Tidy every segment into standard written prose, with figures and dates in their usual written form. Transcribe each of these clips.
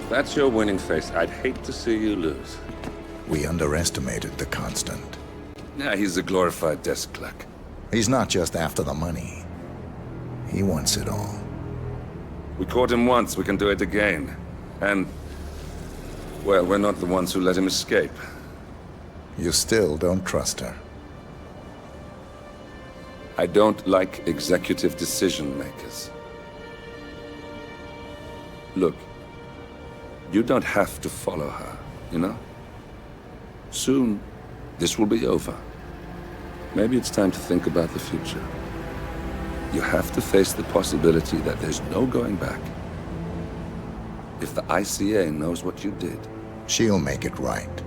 If that's your winning face, I'd hate to see you lose. We underestimated the Constant. Yeah, he's a glorified desk clerk. He's not just after the money. He wants it all. We caught him once, we can do it again. And, well, we're not the ones who let him escape. You still don't trust her. I don't like executive decision makers. Look, you don't have to follow her, you know? Soon, this will be over. Maybe it's time to think about the future. You have to face the possibility that there's no going back. If the ICA knows what you did... She'll make it right.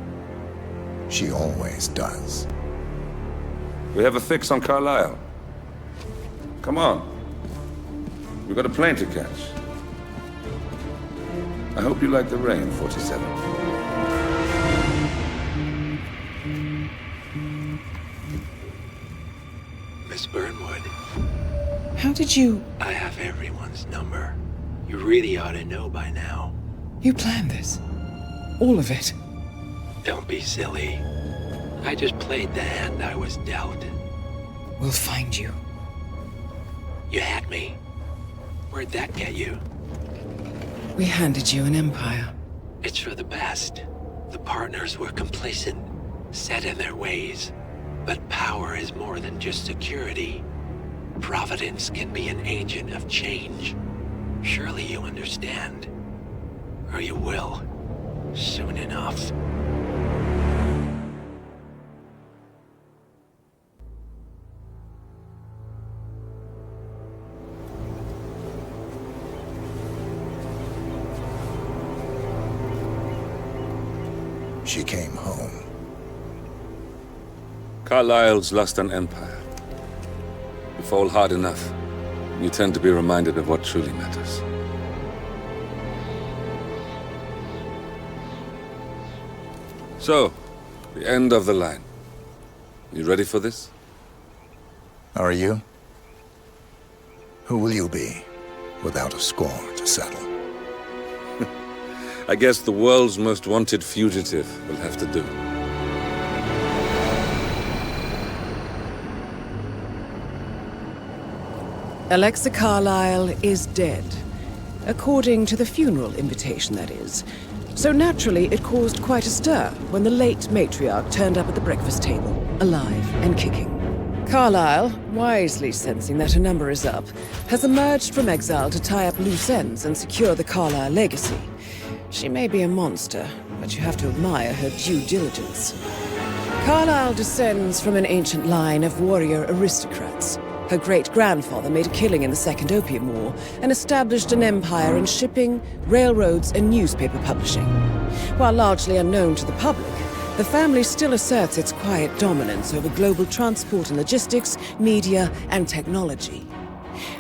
She always does. We have a fix on Carlisle. Come on. We've got a plane to catch. I hope you like the rain, 47. Miss Burnwood. How did you... I have everyone's number. You really ought to know by now. You planned this? All of it? Don't be silly. I just played the hand I was dealt. We'll find you. You had me. Where'd that get you? We handed you an empire. It's for the best. The partners were complacent, set in their ways. But power is more than just security. Providence can be an agent of change. Surely you understand. Or you will. Soon enough. She came home. Carlisle's lost an empire. You fall hard enough, you tend to be reminded of what truly matters. So, the end of the line. You ready for this? Are you? Who will you be, without a score to settle? I guess the world's most wanted fugitive will have to do. Alexa Carlisle is dead. According to the funeral invitation, that is. So naturally, it caused quite a stir when the late matriarch turned up at the breakfast table, alive and kicking. Carlisle, wisely sensing that her number is up, has emerged from exile to tie up loose ends and secure the Carlisle legacy. She may be a monster, but you have to admire her due diligence. Carlisle descends from an ancient line of warrior aristocrats. Her great-grandfather made a killing in the Second Opium War and established an empire in shipping, railroads, and newspaper publishing. While largely unknown to the public, the family still asserts its quiet dominance over global transport and logistics, media, and technology.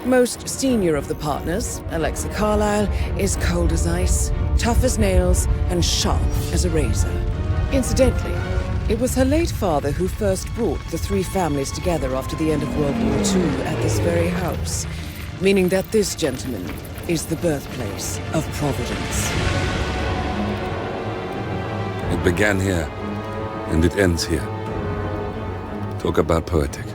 Most senior of the partners, Alexa Carlisle, is cold as ice, tough as nails, and sharp as a razor. Incidentally, it was her late father who first brought the three families together after the end of World War II at this very house, meaning that this gentleman is the birthplace of Providence. It began here, and it ends here. Talk about poetic.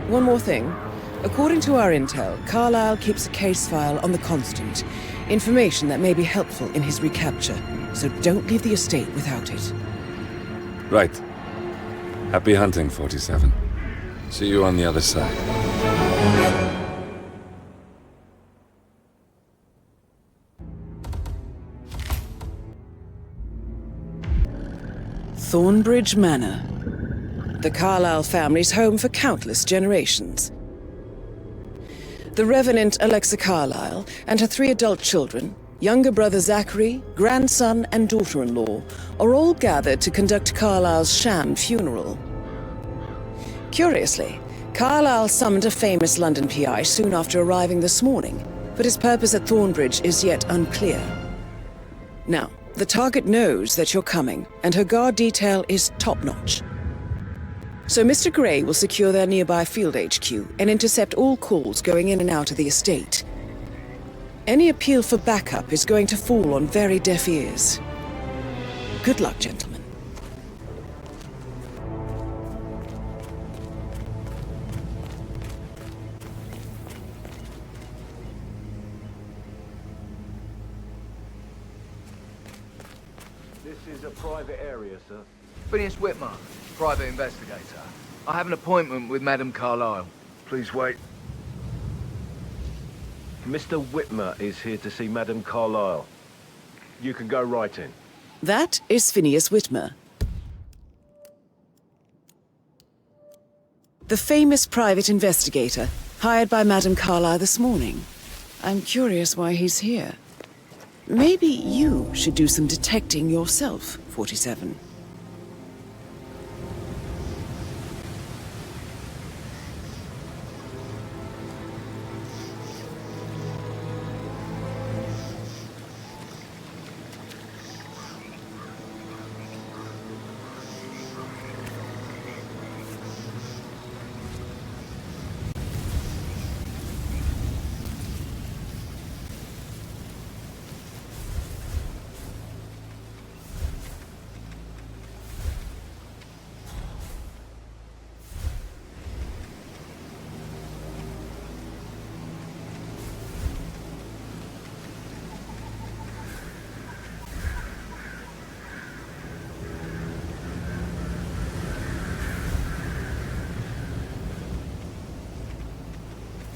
One more thing. According to our intel, Carlisle keeps a case file on the Constant. Information that may be helpful in his recapture, so don't leave the estate without it. Right. Happy hunting, 47. See you on the other side. Thornbridge Manor. The Carlisle family's home for countless generations. The Revenant Alexa Carlisle and her 3 adult children, younger brother Zachary, grandson, and daughter-in-law, are all gathered to conduct Carlisle's sham funeral. Curiously, Carlisle summoned a famous London PI soon after arriving this morning, but his purpose at Thornbridge is yet unclear. Now, the target knows that you're coming, and her guard detail is top-notch. So Mr. Gray will secure their nearby field HQ and intercept all calls going in and out of the estate. Any appeal for backup is going to fall on very deaf ears. Good luck, gentlemen. This is a private area, sir. Phineas Whitmer, private investigator. I have an appointment with Madame Carlyle. Please wait. Mr. Whitmer is here to see Madame Carlyle. You can go right in. That is Phineas Whitmer, the famous private investigator hired by Madame Carlyle this morning. I'm curious why he's here. Maybe you should do some detecting yourself, 47.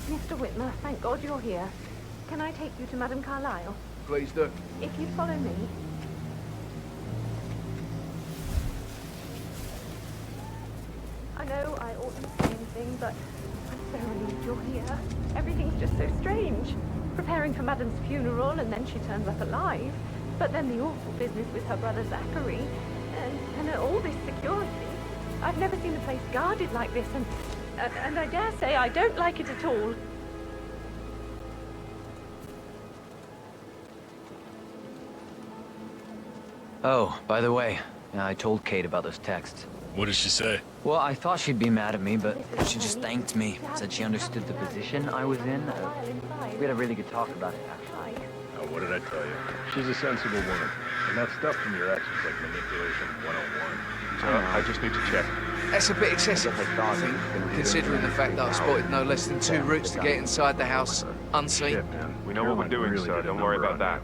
Mr. Whitmer, thank God you're here. Can I take you to Madame Carlyle? Please do. If you'd follow me. I know I oughtn't say anything, but I'm so relieved you're here. Everything's just so strange. Preparing for Madame's funeral, and then she turns up alive. But then the awful business with her brother Zachary, and all this security. I've never seen a place guarded like this, and I dare say I don't like it at all. Oh, by the way, I told Kate about those texts. What did she say? Well, I thought she'd be mad at me, but she just thanked me. Said she understood the position I was in. We had a really good talk about it, actually. Oh, what did I tell you? She's a sensible woman. And that stuff from your ex was like manipulation 101. So I just need to check. That's a bit excessive, I think, considering the fact that I've spotted no less than 2 routes to get inside the house unseen. Shit, man. We know what we're doing, so don't worry about that.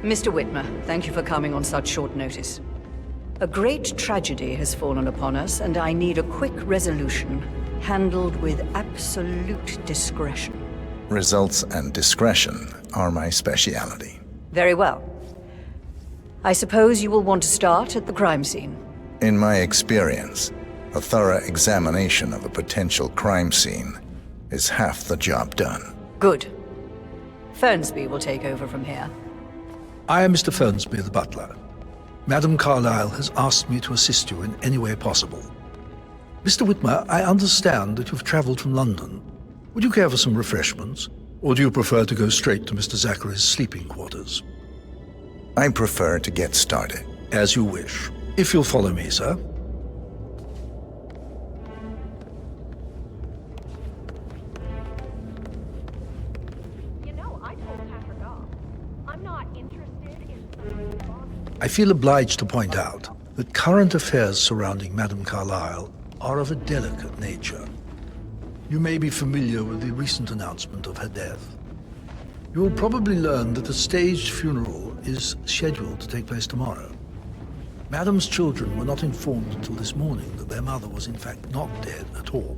Mr. Whitmer, thank you for coming on such short notice. A great tragedy has fallen upon us, and I need a quick resolution, handled with absolute discretion. Results and discretion are my speciality. Very well. I suppose you will want to start at the crime scene. In my experience, a thorough examination of a potential crime scene is half the job done. Good. Fernsby will take over from here. I am Mr. Fernsby, the butler. Madam Carlyle has asked me to assist you in any way possible. Mr. Whitmer, I understand that you've traveled from London. Would you care for some refreshments? Or do you prefer to go straight to Mr. Zachary's sleeping quarters? I prefer to get started. As you wish. If you'll follow me, sir. You know, I told Taffergar, I'm not interested in... I feel obliged to point out that current affairs surrounding Madame Carlyle are of a delicate nature. You may be familiar with the recent announcement of her death. You will probably learn that a staged funeral is scheduled to take place tomorrow. Madame's children were not informed until this morning that their mother was in fact not dead at all.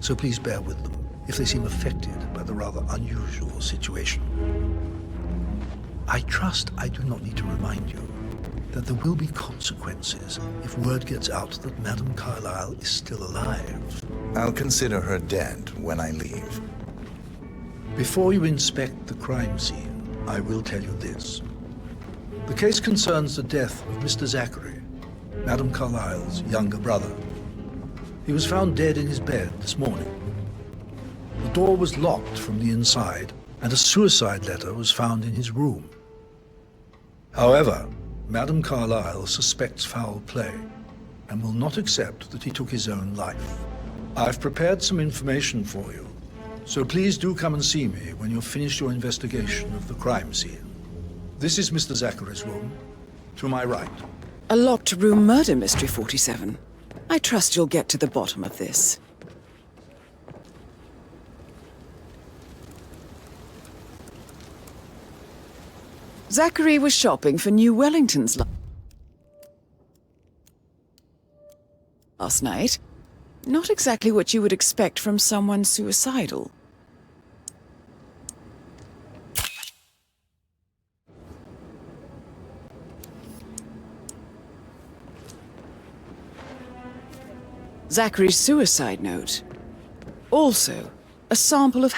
So please bear with them if they seem affected by the rather unusual situation. I trust I do not need to remind you that there will be consequences if word gets out that Madame Carlyle is still alive. I'll consider her dead when I leave. Before you inspect the crime scene, I will tell you this. The case concerns the death of Mr. Zachary, Madame Carlyle's younger brother. He was found dead in his bed this morning. The door was locked from the inside, and a suicide letter was found in his room. However, Madame Carlyle suspects foul play and will not accept that he took his own life. I've prepared some information for you, so please do come and see me when you've finished your investigation of the crime scene. This is Mr. Zachary's room, to my right. A locked room murder mystery, 47. I trust you'll get to the bottom of this. Zachary was shopping for New Wellingtons last night. Not exactly what you would expect from someone suicidal. Zachary's suicide note. Also, a sample of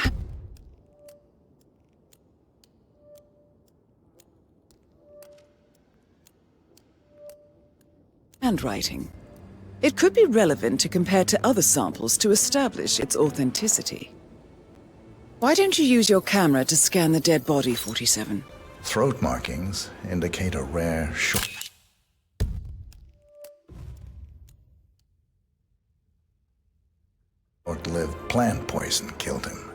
handwriting. It could be relevant to compare to other samples to establish its authenticity. Why don't you use your camera to scan the dead body, 47? Throat markings indicate a rare short-lived plant poison killed him.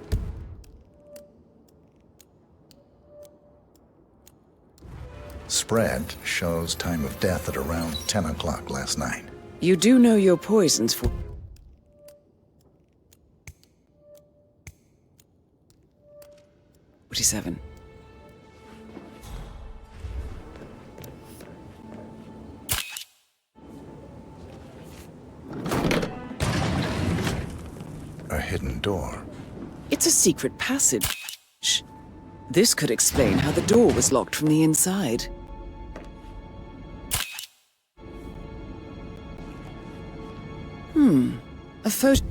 Spread shows time of death at around 10 o'clock last night. You do know your poisons, 47. A hidden door. It's a secret passage. This could explain how the door was locked from the inside. A photo...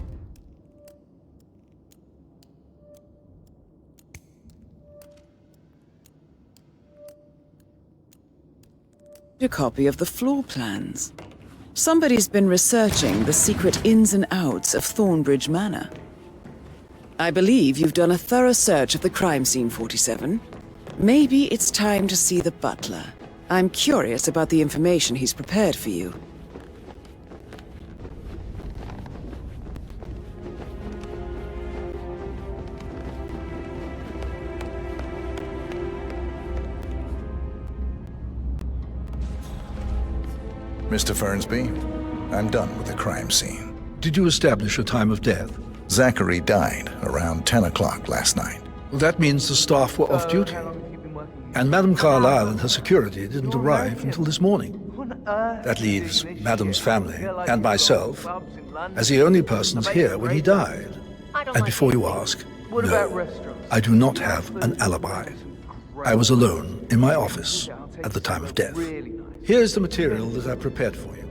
A copy of the floor plans. Somebody's been researching the secret ins and outs of Thornbridge Manor. I believe you've done a thorough search of the crime scene, 47. Maybe it's time to see the butler. I'm curious about the information he's prepared for you. Mr. Fernsby, I'm done with the crime scene. Did you establish a time of death? Zachary died around 10 o'clock last night. Well, that means the staff were off duty. And Madame Carlyle and her security didn't arrive until this morning. That leaves Madame's family and myself as the only persons here when he died. And before you ask, no, I do not have an alibi. I was alone in my office at the time of death. Here's the material that I prepared for you.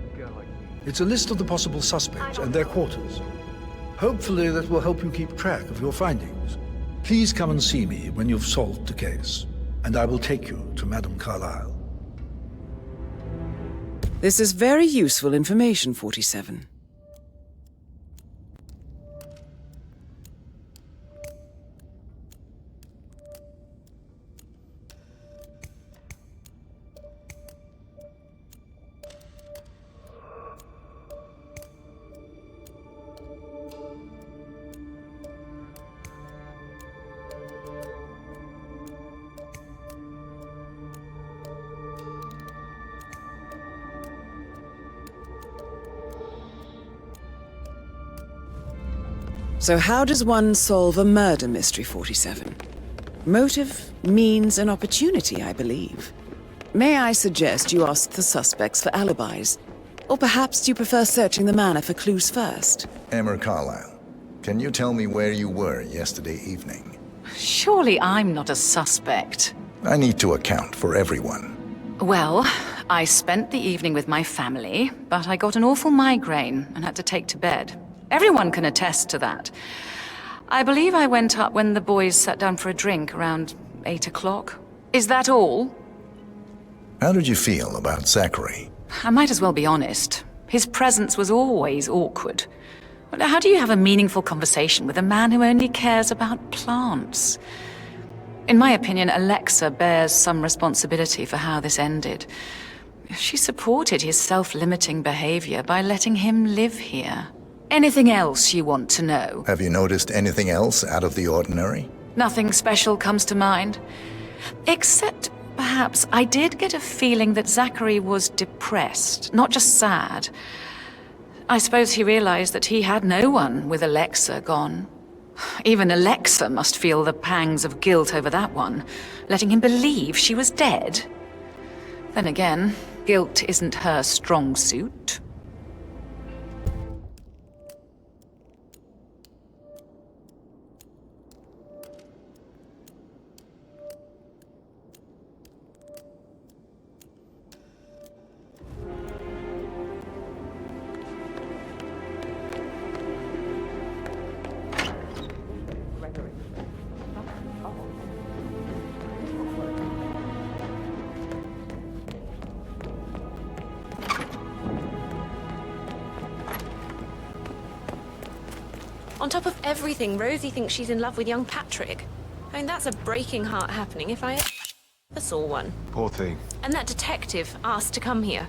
It's a list of the possible suspects and their quarters. Hopefully that will help you keep track of your findings. Please come and see me when you've solved the case, and I will take you to Madame Carlyle. This is very useful information, 47. So how does one solve a murder mystery, 47? Motive, means, and opportunity, I believe. May I suggest you ask the suspects for alibis? Or perhaps you prefer searching the manor for clues first? Emma Carlyle, can you tell me where you were yesterday evening? Surely I'm not a suspect. I need to account for everyone. Well, I spent the evening with my family, but I got an awful migraine and had to take to bed. Everyone can attest to that. I believe I went up when the boys sat down for a drink around 8 o'clock. Is that all? How did you feel about Zachary? I might as well be honest. His presence was always awkward. How do you have a meaningful conversation with a man who only cares about plants? In my opinion, Alexa bears some responsibility for how this ended. She supported his self-limiting behavior by letting him live here. Anything else you want to know? Have you noticed anything else out of the ordinary? Nothing special comes to mind. Except, perhaps, I did get a feeling that Zachary was depressed, not just sad. I suppose he realized that he had no one with Alexa gone. Even Alexa must feel the pangs of guilt over that one, letting him believe she was dead. Then again, guilt isn't her strong suit. On top of everything, Rosie thinks she's in love with young Patrick. I mean, that's a breaking heart happening if I ever saw one. Poor thing. And that detective asked to come here.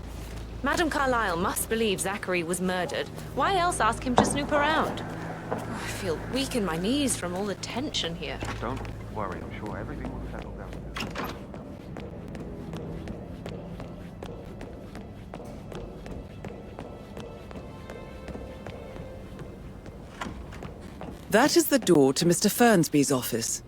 Madame Carlyle must believe Zachary was murdered. Why else ask him to snoop around? Oh, I feel weak in my knees from all the tension here. Don't worry, I'm sure everything will settle down. That is the door to Mr. Fernsby's office.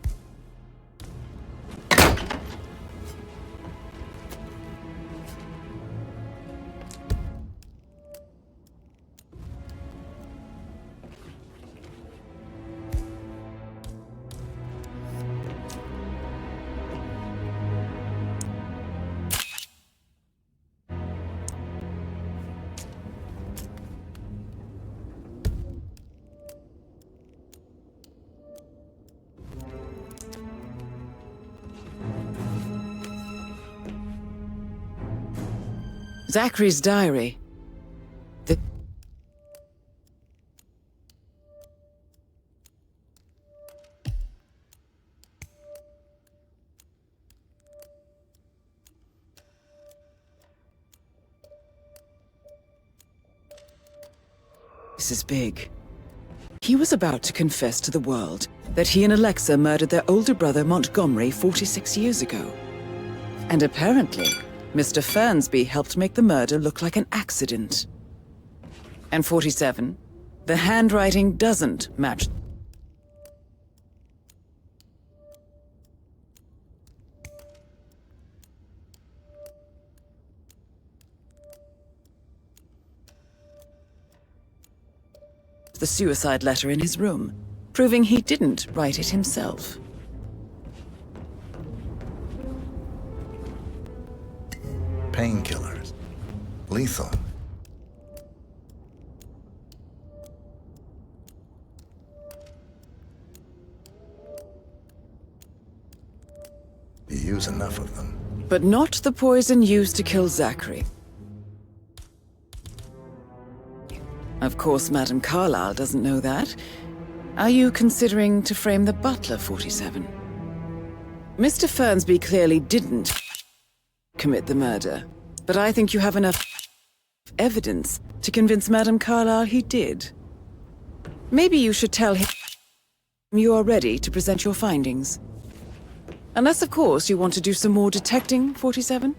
Zachary's diary. This is big. He was about to confess to the world that he and Alexa murdered their older brother Montgomery 46 years ago. And apparently, Mr. Fernsby helped make the murder look like an accident. And 47, the handwriting doesn't match. The suicide letter in his room, proving he didn't write it himself. Painkillers. Lethal. enough of them. But not the poison used to kill Zachary. Of course, Madame Carlyle doesn't know that. Are you considering to frame the butler, 47? Mr. Fernsby clearly didn't commit the murder, but I think you have enough evidence to convince Madame Carlyle he did. Maybe you should tell him you are ready to present your findings. Unless, of course, you want to do some more detecting, 47?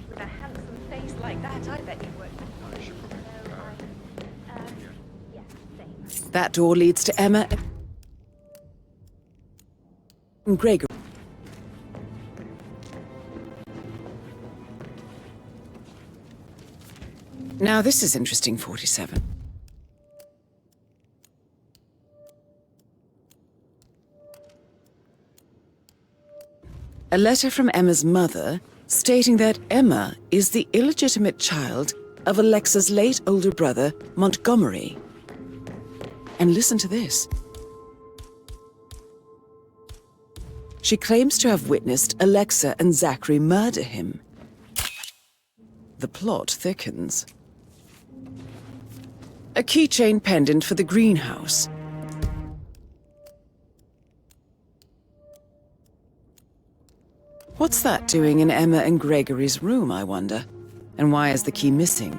With a handsome face like that, I bet you would. That door leads to Emma and Gregor. Now this is interesting, 47. A letter from Emma's mother stating that Emma is the illegitimate child of Alexa's late older brother, Montgomery. And listen to this. She claims to have witnessed Alexa and Zachary murder him. The plot thickens. A keychain pendant for the greenhouse. What's that doing in Emma and Gregory's room, I wonder? And why is the key missing?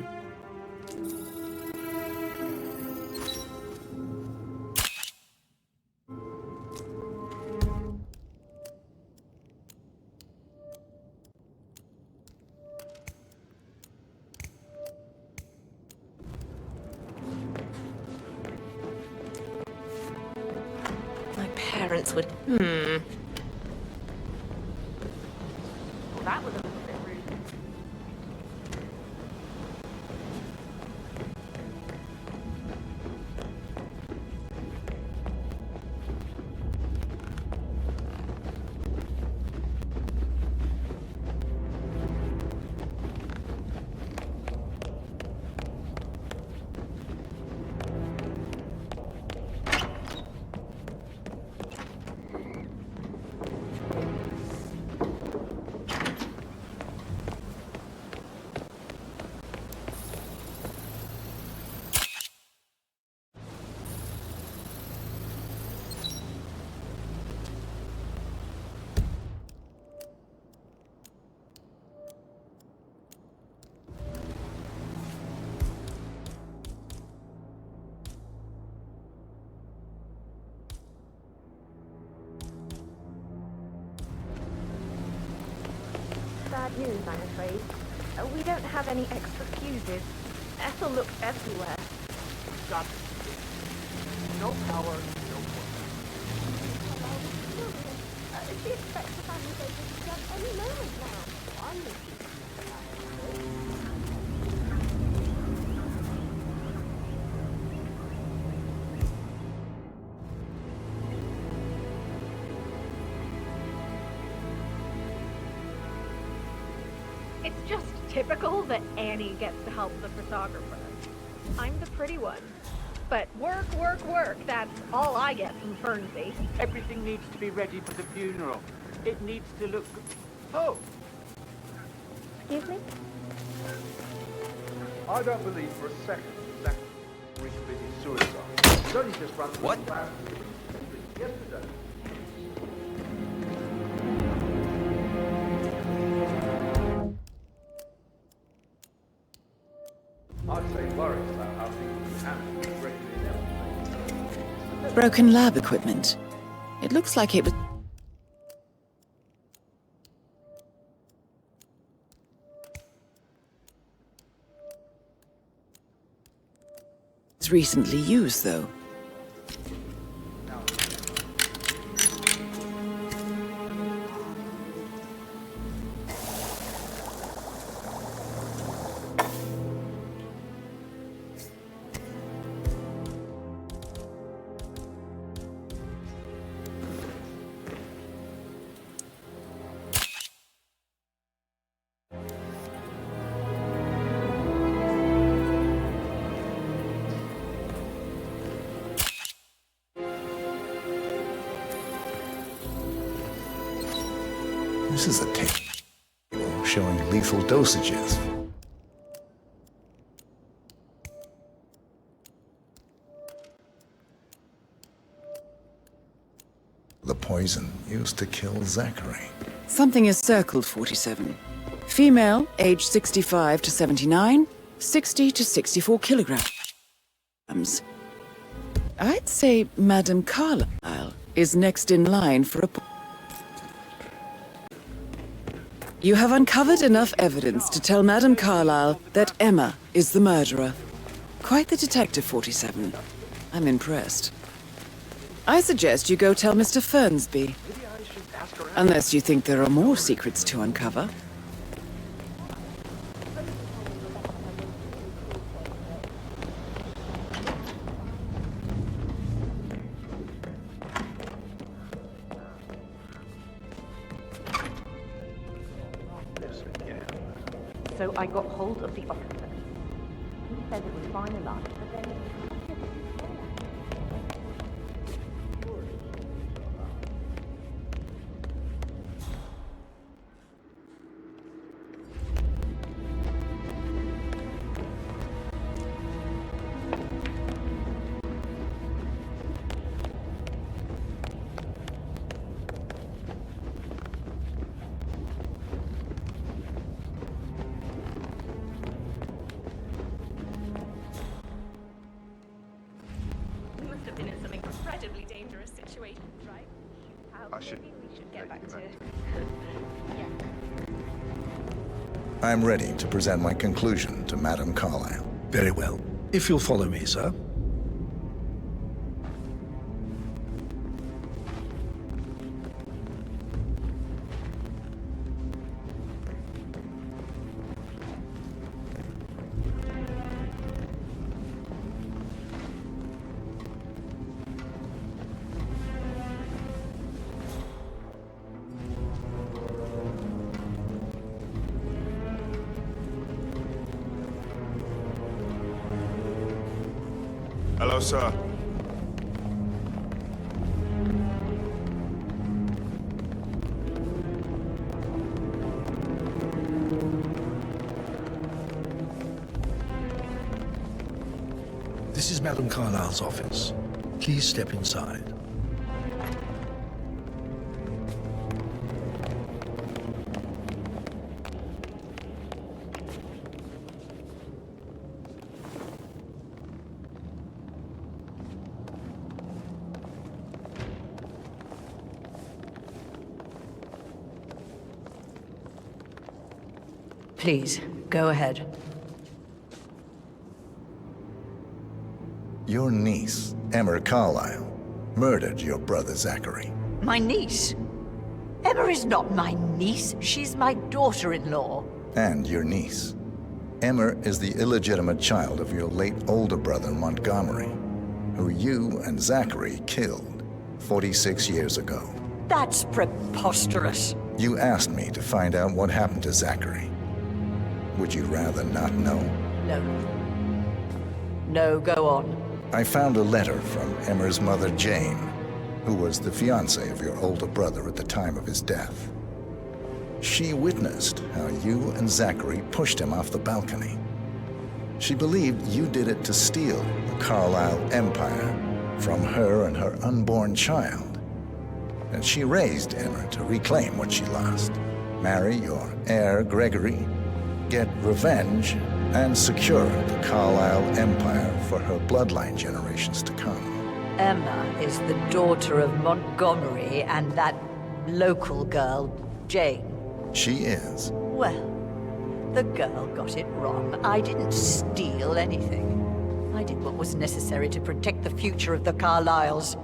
Parents would. Well, that was a little bit rude. Bad news, I'm afraid. We don't have any extra fuses. Ethel looked everywhere. Got it. No power, no work. She expects the family baby to jump any moment now. I'm It's just typical that Annie gets to help the photographer. I'm the pretty one. But work, work, work, that's all I get from Fernsby. Everything needs to be ready for the funeral. It needs to look... Oh! Excuse me? I don't believe for a second that Zachary committed suicide. He's only just run... What? Yesterday. I'd say worries about how things happen regularly. Broken lab equipment. It looks like it was... It's recently used, though. This is a table showing lethal dosages. The poison used to kill Zachary. Something is circled, 47. Female, age 65 to 79, 60 to 64 kilograms. I'd say Madame Carlyle is next in line for a... You have uncovered enough evidence to tell Madame Carlyle that Emma is the murderer. Quite the detective, 47. I'm impressed. I suggest you go tell Mr. Fernsby. Unless you think there are more secrets to uncover. So I got hold of the officer. He said it was finalized, but then I'm ready to present my conclusion to Madame Carlyle. Very well. If you'll follow me, sir. Hello, sir. This is Madame Carlyle's office. Please step inside. Please, go ahead. Your niece, Emma Carlyle, murdered your brother Zachary. My niece? Emma is not my niece. She's my daughter-in-law. And your niece. Emma is the illegitimate child of your late older brother Montgomery, who you and Zachary killed 46 years ago. That's preposterous. You asked me to find out what happened to Zachary. Would you rather not know? No. No, go on. I found a letter from Emma's mother, Jane, who was the fiancée of your older brother at the time of his death. She witnessed how you and Zachary pushed him off the balcony. She believed you did it to steal the Carlyle empire from her and her unborn child. And she raised Emma to reclaim what she lost. Marry your heir, Gregory, get revenge, and secure the Carlyle empire for her bloodline generations to come. Emma is the daughter of Montgomery and that local girl, Jane. She is. Well, the girl got it wrong. I didn't steal anything. I did what was necessary to protect the future of the Carlyles.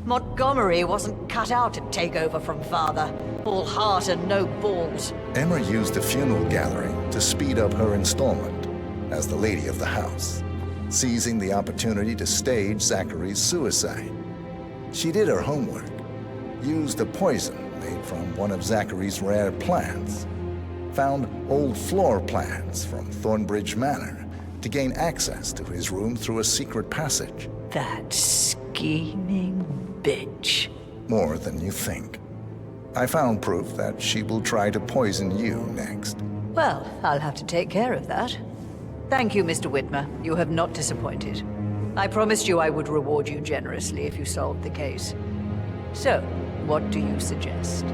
Montgomery wasn't cut out to take over from father. All heart and no balls. Emma used the funeral gathering to speed up her installment as the lady of the house, seizing the opportunity to stage Zachary's suicide. She did her homework, used a poison made from one of Zachary's rare plants, found old floor plans from Thornbridge Manor to gain access to his room through a secret passage. That scheming bitch. More than you think. I found proof that she will try to poison you next. Well, I'll have to take care of that. Thank you, Mr. Whitmer. You have not disappointed. I promised you I would reward you generously if you solved the case. So, what do you suggest?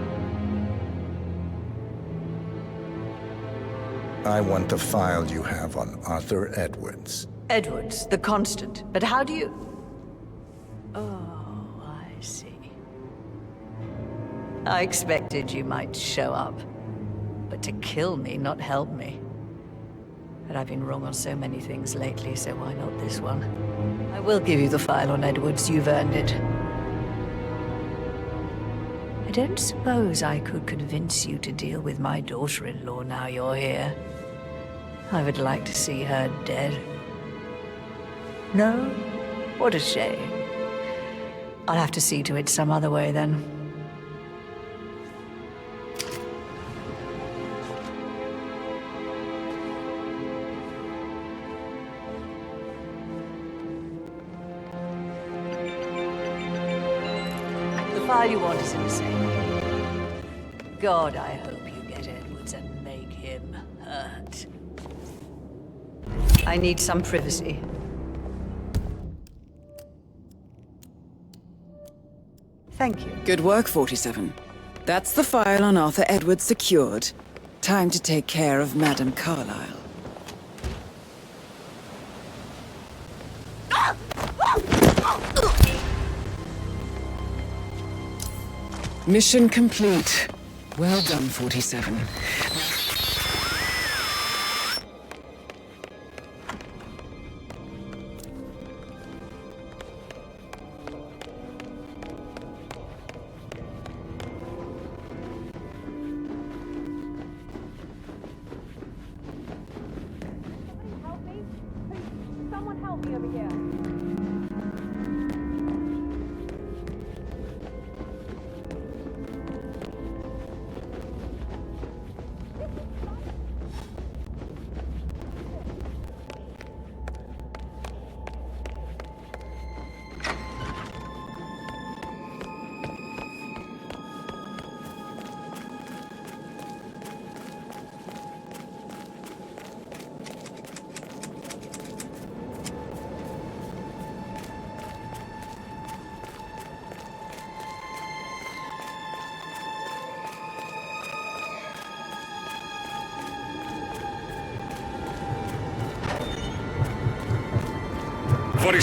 I want the file you have on Arthur Edwards. Edwards, the Constant. But how do you... Oh, I see. I expected you might show up. But to kill me, not help me. But I've been wrong on so many things lately, so why not this one? I will give you the file on Edwards. You've earned it. I don't suppose I could convince you to deal with my daughter-in-law now you're here. I would like to see her dead. No? What a shame. I'll have to see to it some other way then. The file you want is in the safe. God, I hope you get Edwards and make him hurt. I need some privacy. Thank you. Good work, 47. That's the file on Arthur Edwards secured. Time to take care of Madame Carlyle. Mission complete. Well done, 47. Someone help me over here.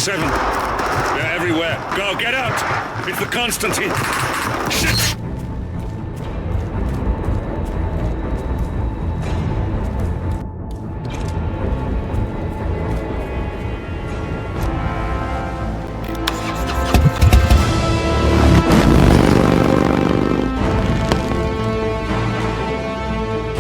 They're everywhere. Go, get out! It's the Constantine. Shit!